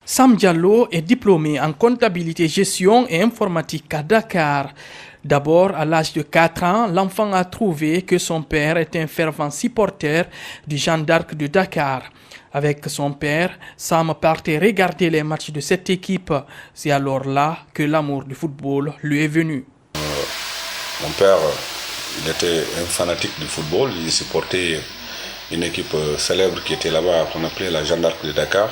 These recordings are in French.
Sam Diallo est diplômé en comptabilité, gestion et informatique à Dakar. D'abord, à l'âge de 4 ans, l'enfant a trouvé que son père était un fervent supporter du Jeanne d'Arc de Dakar. Avec son père, Sam partait regarder les matchs de cette équipe. C'est alors là que l'amour du football lui est venu. Mon père, il était un fanatique du football. Il supportait une équipe célèbre qui était là-bas, qu'on appelait la Jeanne d'Arc de Dakar.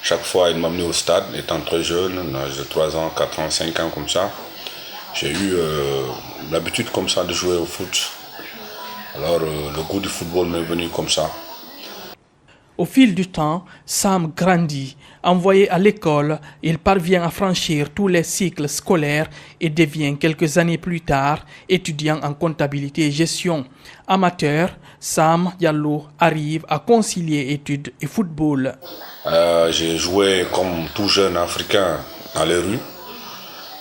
Chaque fois, il m'a amené au stade, étant très jeune, à l'âge de 3 ans, 4 ans, 5 ans, comme ça. J'ai eu l'habitude comme ça de jouer au foot. Alors, le goût du football m'est venu comme ça. Au fil du temps, Sam grandit. Envoyé à l'école, il parvient à franchir tous les cycles scolaires et devient quelques années plus tard étudiant en comptabilité et gestion. Amateur, Sam Diallo arrive à concilier études et football. J'ai joué comme tout jeune Africain dans les rues.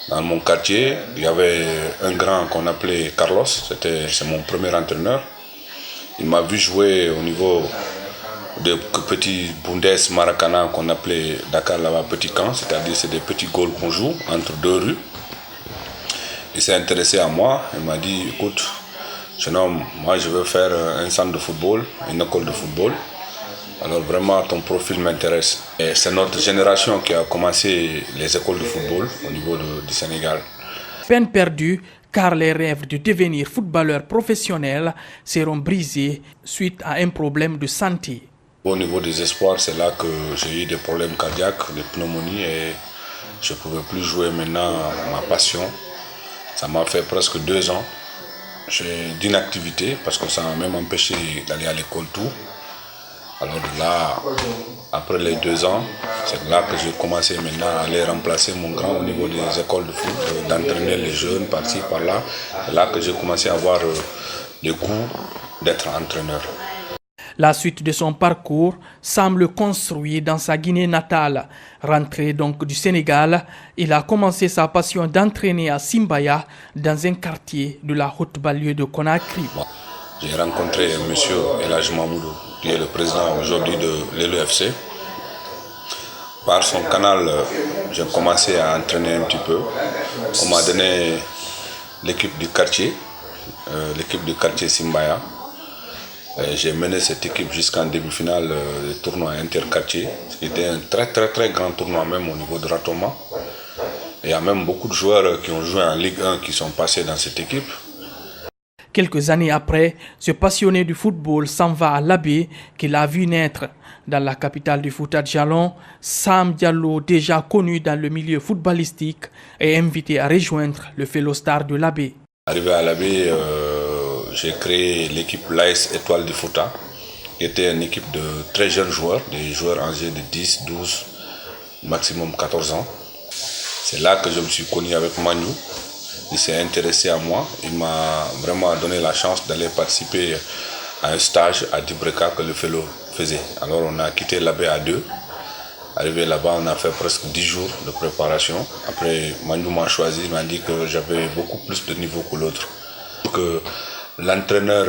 Dans mon quartier, il y avait un grand qu'on appelait Carlos, c'est mon premier entraîneur. Il m'a vu jouer au niveau des petits Bundes Maracana qu'on appelait Dakar là-bas petit camp, c'est-à-dire c'est des petits goals qu'on joue entre deux rues. Il s'est intéressé à moi, il m'a dit écoute, jeune homme, moi je veux faire un centre de football, une école de football. Alors vraiment ton profil m'intéresse. Et c'est notre génération qui a commencé les écoles de football au niveau du Sénégal. Peine perdue, car les rêves de devenir footballeur professionnel seront brisés suite à un problème de santé. Au niveau des espoirs, c'est là que j'ai eu des problèmes cardiaques, des pneumonies et je ne pouvais plus jouer maintenant ma passion. Ça m'a fait presque 2 ans d'inactivité parce que ça m'a même empêché d'aller à l'école tout. Alors là, après les 2 ans, c'est là que j'ai commencé maintenant à aller remplacer mon grand au niveau des écoles de foot, d'entraîner les jeunes par-ci, par-là. C'est là que j'ai commencé à avoir le goût d'être entraîneur. La suite de son parcours semble construit dans sa Guinée natale. Rentré donc du Sénégal, il a commencé sa passion d'entraîner à Simbaya, dans un quartier de la haute banlieue de Conakry. J'ai rencontré M. Elhadji Mamoudou, qui est le président aujourd'hui de l'ELEFC. Par son canal, j'ai commencé à entraîner un petit peu. On m'a donné l'équipe du quartier Simbaya. J'ai mené cette équipe jusqu'en demi-finale du tournoi interquartier. C'était un très grand tournoi même au niveau de Ratoma. Il y a même beaucoup de joueurs qui ont joué en Ligue 1 qui sont passés dans cette équipe. Quelques années après, ce passionné du football s'en va à l'Abbé qu'il a vu naître. Dans la capitale du foot à Djalon, Sam Diallo, déjà connu dans le milieu footballistique, est invité à rejoindre le fellow star de l'Abbé. Arrivé à l'Abbé, j'ai créé l'équipe l'AS Étoile du Fouta, qui était une équipe de très jeunes joueurs, des joueurs âgés de 10, 12, maximum 14 ans. C'est là que je me suis connu avec Manu. Il s'est intéressé à moi. Il m'a vraiment donné la chance d'aller participer à un stage à Dibreka que le fellow faisait. Alors on a quitté l'Abbé à 2. Arrivé là-bas, on a fait presque 10 jours de préparation. Après, Manu m'a choisi, il m'a dit que j'avais beaucoup plus de niveau que l'autre. L'entraîneur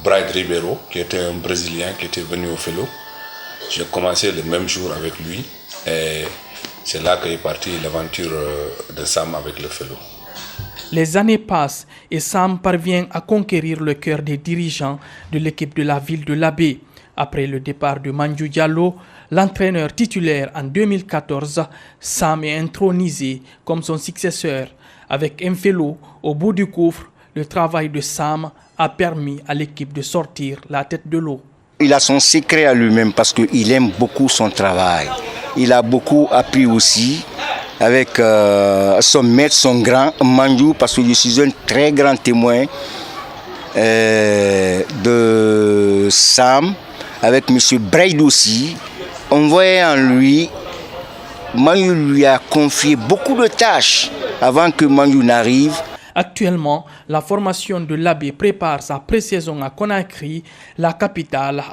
Brian Ribeiro, qui était un Brésilien qui était venu au fellow, j'ai commencé le même jour avec lui. Et c'est là qu'est partie l'aventure de Sam avec le fellow. Les années passent et Sam parvient à conquérir le cœur des dirigeants de l'équipe de la ville de l'Abbé. Après le départ de Mandjou Diallo, l'entraîneur titulaire en 2014, Sam est intronisé comme son successeur. Avec un fellow au bout du gouffre, le travail de Sam a permis à l'équipe de sortir la tête de l'eau. Il a son secret à lui-même parce qu'il aime beaucoup son travail. Il a beaucoup appris aussi avec son maître, son grand Mandjou, parce que je suis un très grand témoin de Sam, avec M. Braid aussi. On voyait en lui, Mandjou lui a confié beaucoup de tâches avant que Mandjou n'arrive. Actuellement, la formation de l'Abbé prépare sa pré-saison à Conakry, la capitale,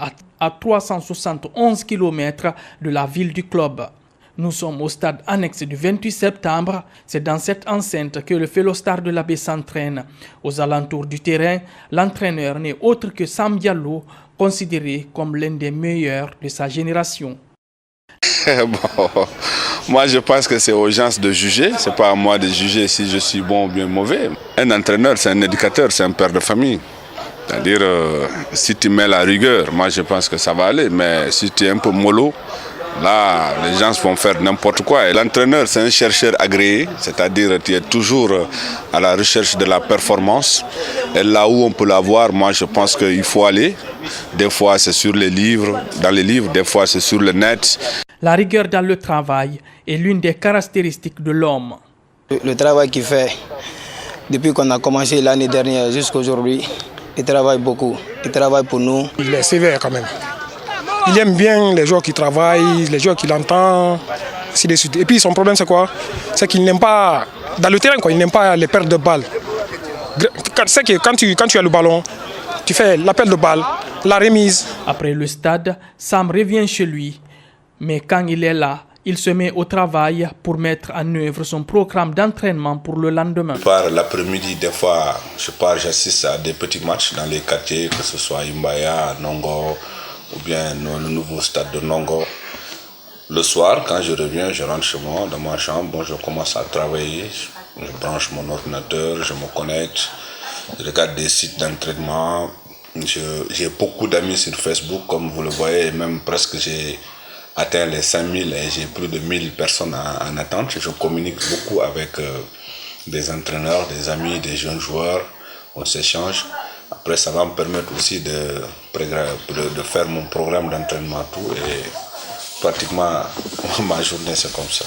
à 371 km de la ville du club. Nous sommes au stade annexe du 28 septembre. C'est dans cette enceinte que le fellow star de l'Abbé s'entraîne. Aux alentours du terrain, l'entraîneur n'est autre que Sam Diallo, considéré comme l'un des meilleurs de sa génération. Bon, moi je pense que c'est aux gens de juger, c'est pas à moi de juger si je suis bon ou bien mauvais. Un entraîneur, c'est un éducateur, c'est un père de famille. C'est-à-dire, si tu mets la rigueur, moi je pense que ça va aller, mais si tu es un peu mollo, là, les gens vont faire n'importe quoi. Et l'entraîneur, c'est un chercheur agréé, c'est-à-dire tu es toujours à la recherche de la performance. Et là où on peut l'avoir, moi je pense qu'il faut aller. Des fois c'est sur les livres, dans les livres, des fois c'est sur le net. La rigueur dans le travail est l'une des caractéristiques de l'homme. Le travail qu'il fait, depuis qu'on a commencé l'année dernière jusqu'à aujourd'hui, il travaille beaucoup, il travaille pour nous. Il est sévère quand même. Il aime bien les joueurs qui travaillent, les joueurs qu'il entend, ainsi de suite. Et puis son problème c'est quoi? C'est qu'il n'aime pas, dans le terrain, il n'aime pas les pertes de balles. C'est que quand tu as le ballon, tu fais l'appel de balle, la remise. Après le stade, Sam revient chez lui. Mais quand il est là, il se met au travail pour mettre en œuvre son programme d'entraînement pour le lendemain. Je pars l'après-midi, des fois, j'assiste à des petits matchs dans les quartiers, que ce soit Imbaya, Nongo, ou bien le nouveau stade de Nongo. Le soir, quand je reviens, je rentre chez moi, dans ma chambre, bon, je commence à travailler, je branche mon ordinateur, je me connecte, je regarde des sites d'entraînement. J'ai beaucoup d'amis sur Facebook, comme vous le voyez, et même presque j'ai atteint les 5000 et j'ai plus de 1000 personnes en attente. Je communique beaucoup avec des entraîneurs, des amis, des jeunes joueurs, on s'échange. Après, ça va me permettre aussi de faire mon programme d'entraînement tout et pratiquement ma journée c'est comme ça.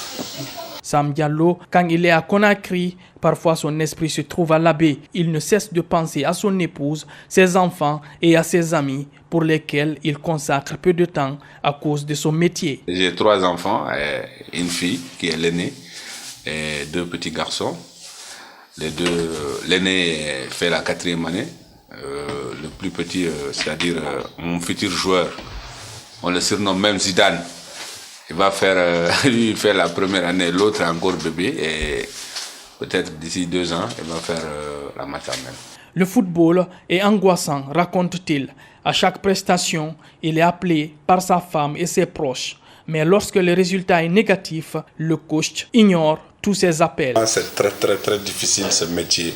Sam Diallo, quand il est à Conakry, parfois son esprit se trouve à l'Abbé. Il ne cesse de penser à son épouse, ses enfants et à ses amis pour lesquels il consacre peu de temps à cause de son métier. J'ai 3 enfants, et une fille qui est l'aînée et 2 petits garçons. L'aîné fait la 4e année. Le plus petit, c'est-à-dire mon futur joueur, on le surnomme même Zidane. Il va faire, lui il fait la première année, l'autre est encore bébé et peut-être d'ici 2 ans, il va faire la maternelle. Le football est angoissant, raconte-t-il. À chaque prestation, il est appelé par sa femme et ses proches. Mais lorsque le résultat est négatif, le coach ignore tous ses appels. C'est très difficile ce métier.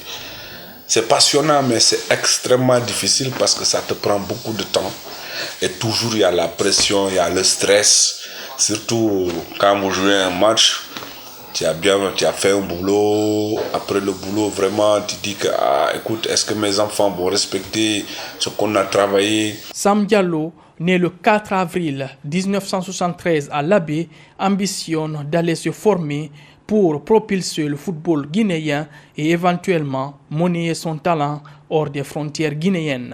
C'est passionnant, mais c'est extrêmement difficile parce que ça te prend beaucoup de temps. Et toujours il y a la pression, il y a le stress. Surtout quand vous jouez un match, tu as fait un boulot. Après le boulot, vraiment, tu dis que, écoute, est-ce que mes enfants vont respecter ce qu'on a travaillé? Sam Diallo, né le 4 avril 1973 à l'Abbé, ambitionne d'aller se former pour propulser le football guinéen et éventuellement monnayer son talent hors des frontières guinéennes.